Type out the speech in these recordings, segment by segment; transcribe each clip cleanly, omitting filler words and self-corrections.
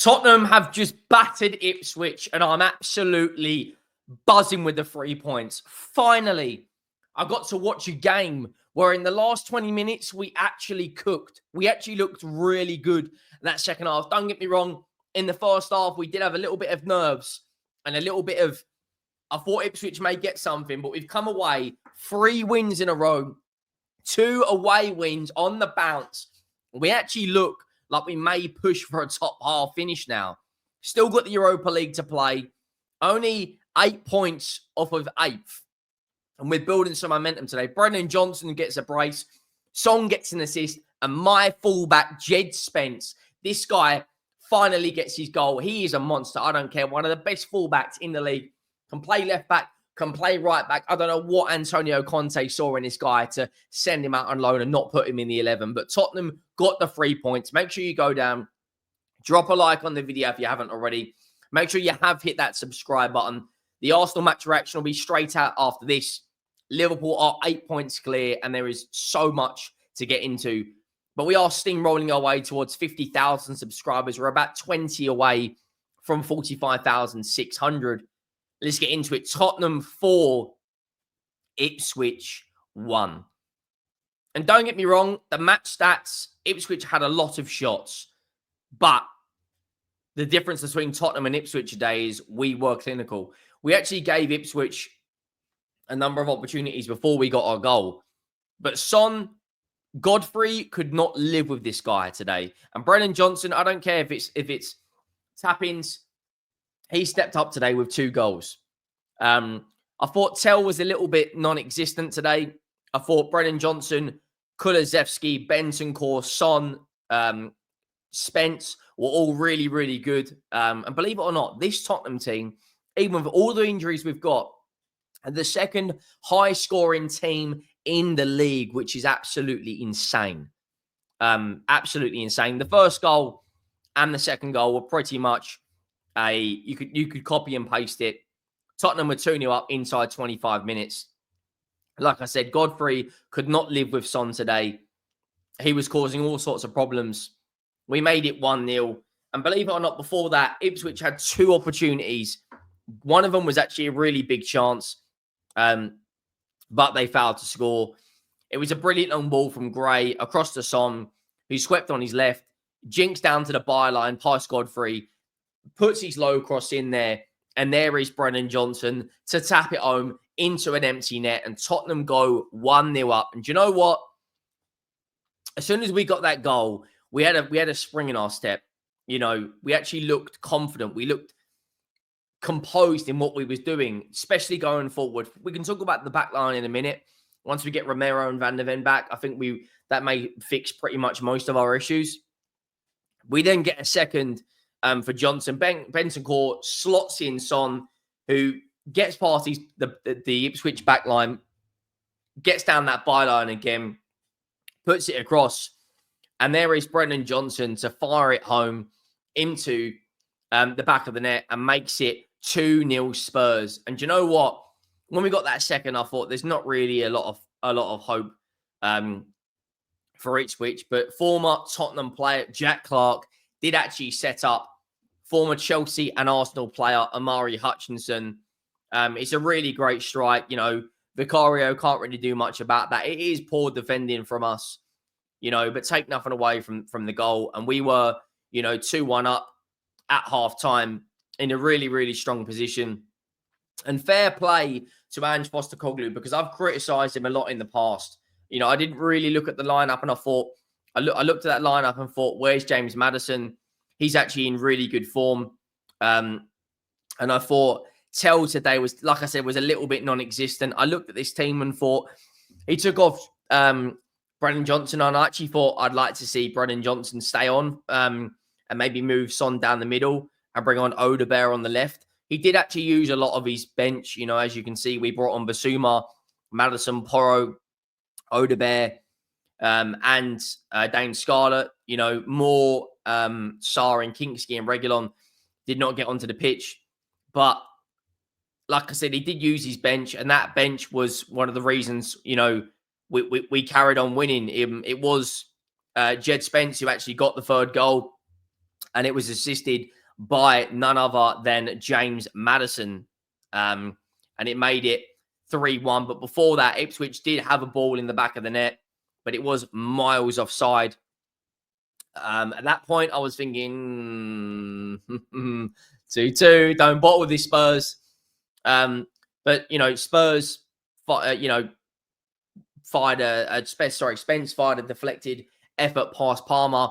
Tottenham have just battered Ipswich, and I'm absolutely buzzing with the 3 points. Finally, I got to watch a game where in the last 20 minutes, we actually cooked. We actually looked really good in that second half. Don't get me wrong, in the first half, we did have a little bit of nerves and a little bit of, I thought Ipswich may get something, but we've come away 3 wins in a row, 2 away wins on the bounce. We actually look like we may push for a top half finish now. Still got the Europa League to play. Only 8 points off of 8th. And we're building some momentum today. Brennan Johnson gets a brace. Son gets an assist. And my fullback, Djed Spence, this guy finally gets his goal. He is a monster. I don't care. One of the best fullbacks in the league. Can play left back. Can play right back. I don't know what Antonio Conte saw in this guy to send him out on loan and not put him in the 11. But Tottenham got the 3 points. Make sure you go down. Drop a like on the video if you haven't already. Make sure you have hit that subscribe button. The Arsenal match reaction will be straight out after this. Liverpool are 8 points clear, and there is so much to get into. But we are steamrolling our way towards 50,000 subscribers. We're about 20 away from 45,600. Let's get into it. Tottenham 4, Ipswich 1. And don't get me wrong, the match stats, Ipswich had a lot of shots. But the difference between Tottenham and Ipswich today is we were clinical. We actually gave Ipswich a number of opportunities before we got our goal. But Godfrey could not live with this guy today. And Brennan Johnson, I don't care if it's tap-ins. He stepped up today with 2 goals. I thought Tell was a little bit non-existent today. I thought Brennan Johnson, Kulusevski, Bentancur, Son, Spence were all really, really good. And believe it or not, this Tottenham team, even with all the injuries we've got, are the second high-scoring team in the league, which is absolutely insane. Absolutely insane. The first goal and the second goal were pretty much you could copy and paste it. Tottenham were 2-0 up inside 25 minutes. Like I said, Godfrey could not live with Son today. He was causing all sorts of problems. We made it 1-0. And believe it or not, before that, Ipswich had 2 opportunities. One of them was actually a really big chance, but they failed to score. It was a brilliant long ball from Gray across to Son, who swept on his left, jinks down to the byline, past Godfrey, puts his low cross in there, and there is Brennan Johnson to tap it home into an empty net, and Tottenham go 1-0 up. And do you know what? As soon as we got that goal, we had a spring in our step. You know, we actually looked confident. We looked composed in what we was doing, especially going forward. We can talk about the back line in a minute. Once we get Romero and Van der Ven back, I think that may fix pretty much most of our issues. We then get a second for Johnson. Bentancur slots in Son, who gets past the Ipswich back line, gets down that byline again, puts it across, and there is Brennan Johnson to fire it home into the back of the net and makes it 2-0 Spurs. And do you know what? When we got that second, I thought there's not really a lot of hope for Ipswich, but former Tottenham player Jack Clark did actually set up former Chelsea and Arsenal player Amari Hutchinson. It's a really great strike. You know, Vicario can't really do much about that. It is poor defending from us, you know, but take nothing away from the goal. And we were, 2-1 up at half-time in a really, really strong position. And fair play to Ange Postecoglou, because I've criticised him a lot in the past. You know, I didn't really look at the lineup, and I looked at that lineup and thought, where's James Maddison? He's actually in really good form. And I thought Tell today was, like I said, was a little bit non-existent. I looked at this team and thought he took off Brennan Johnson, and I actually thought I'd like to see Brennan Johnson stay on and maybe move Son down the middle and bring on Odebear on the left. He did actually use a lot of his bench. You know, as you can see, we brought on Basuma, Maddison, Porro, Odebear, and Dane Scarlett. You know, more Sarr and Kinksky and Reguilon did not get onto the pitch. But like I said, he did use his bench, and that bench was one of the reasons, we carried on winning. It was Djed Spence who actually got the third goal. and it was assisted by none other than James Maddison. And it made it 3-1. But before that, Ipswich did have a ball in the back of the net, but it was miles offside. At that point, I was thinking 2-2, don't bottle this Spurs. But, Spurs, Spence fired a deflected effort past Palmer,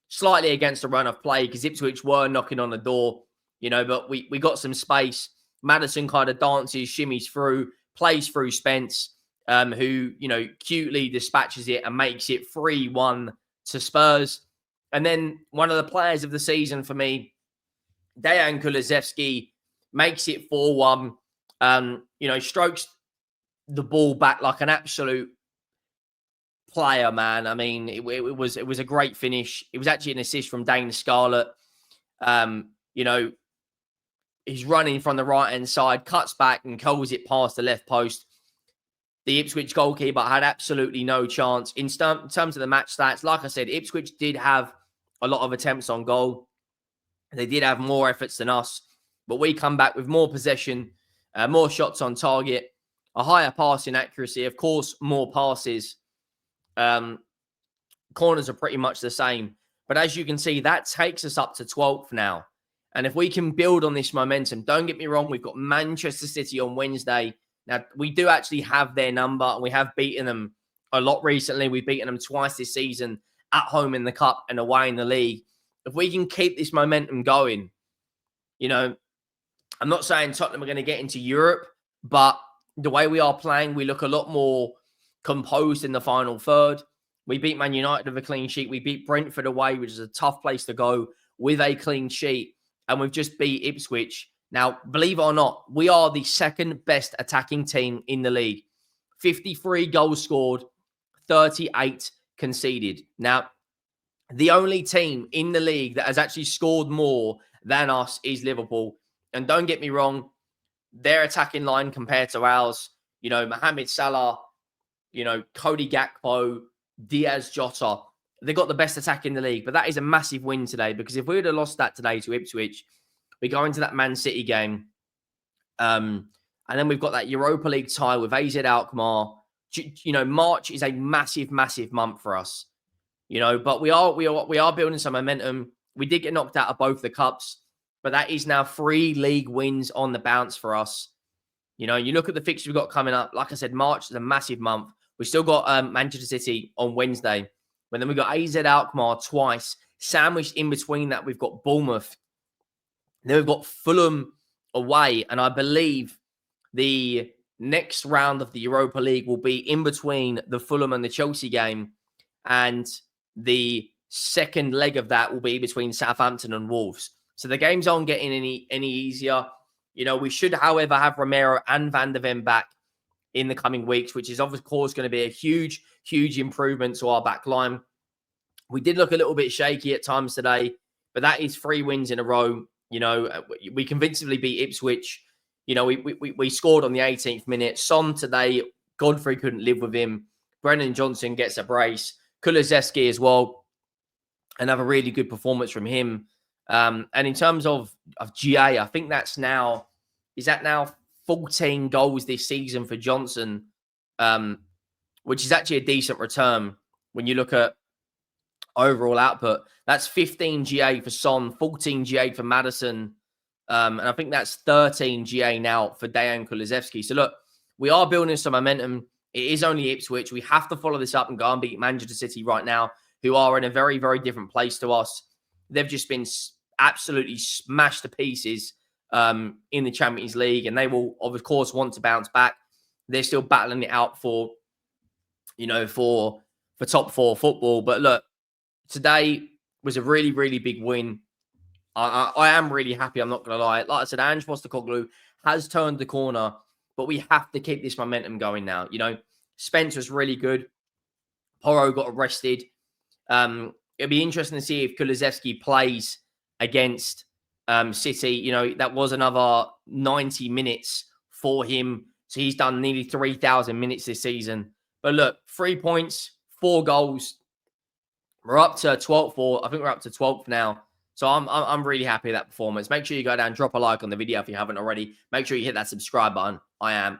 slightly against the run of play because Ipswich were knocking on the door, but we got some space. Maddison kind of dances, shimmies through, plays through Spence, who, cutely dispatches it and makes it 3-1 to Spurs. And then one of the players of the season for me, Dejan Kulusevski, makes it 4-1. Strokes the ball back like an absolute player, man. I mean, it was a great finish. It was actually an assist from Dane Scarlett. He's running from the right-hand side, cuts back and curls it past the left post. The Ipswich goalkeeper had absolutely no chance. In terms of the match stats, like I said, Ipswich did have a lot of attempts on goal. They did have more efforts than us, but we come back with more possession, more shots on target, a higher passing accuracy, of course, more passes. Corners are pretty much the same. But as you can see, that takes us up to 12th now. And if we can build on this momentum, don't get me wrong, we've got Manchester City on Wednesday. Now, we do actually have their number, and we have beaten them a lot recently. We've beaten them twice this season, at home in the cup and away in the league. If we can keep this momentum going, I'm not saying Tottenham are going to get into Europe, but the way we are playing, we look a lot more composed in the final third. We beat Man United with a clean sheet. We beat Brentford away, which is a tough place to go, with a clean sheet. And we've just beat Ipswich. Now, believe it or not, we are the second best attacking team in the league. 53 goals scored, 38 conceded. Now, the only team in the league that has actually scored more than us is Liverpool. And don't get me wrong, their attacking line compared to ours, Mohamed Salah, Cody Gakpo, Diaz Jota, they got the best attack in the league. But that is a massive win today, because if we would have lost that today to Ipswich, we go into that Man City game. And then we've got that Europa League tie with AZ Alkmaar. March is a massive, massive month for us. But we are building some momentum. We did get knocked out of both the cups, but that is now 3 league wins on the bounce for us. You look at the fixtures we've got coming up. Like I said, March is a massive month. We still got Manchester City on Wednesday. But then we've got AZ Alkmaar twice. Sandwiched in between that, we've got Bournemouth. Then we've got Fulham away. And I believe the next round of the Europa League will be in between the Fulham and the Chelsea game. And the second leg of that will be between Southampton and Wolves. So the games aren't getting any easier. We should, however, have Romero and Van der Ven back in the coming weeks, which is, of course, going to be a huge, huge improvement to our back line. We did look a little bit shaky at times today, but that is 3 wins in a row. We convincingly beat Ipswich. We scored on the 18th minute. Son today, Godfrey couldn't live with him. Brennan Johnson gets a brace. Kulusevski as well. Another really good performance from him. And in terms of GA, I think that's now, is that now 14 goals this season for Johnson, which is actually a decent return when you look at overall output. That's 15 GA for Son, 14 GA for Maddison, and I think that's 13 GA now for Dejan Kulusevski. So look, we are building some momentum. It is only Ipswich. We have to follow this up and go and beat Manchester City right now, who are in a very, very different place to us. They've just been absolutely smashed to pieces in the Champions League, and they will, of course, want to bounce back. They're still battling it out for top 4 football. But look, today was a really, really big win. I am really happy, I'm not going to lie. Like I said, Ange Postecoglou has turned the corner, but we have to keep this momentum going now. Spence was really good. Porro got arrested. It'll be interesting to see if Kulusevski plays against City. That was another 90 minutes for him. So he's done nearly 3,000 minutes this season. But look, 3 points, 4 goals. We're up to 12th, I think we're up to 12th now. So I'm really happy with that performance. Make sure you go down, drop a like on the video if you haven't already. Make sure you hit that subscribe button. I am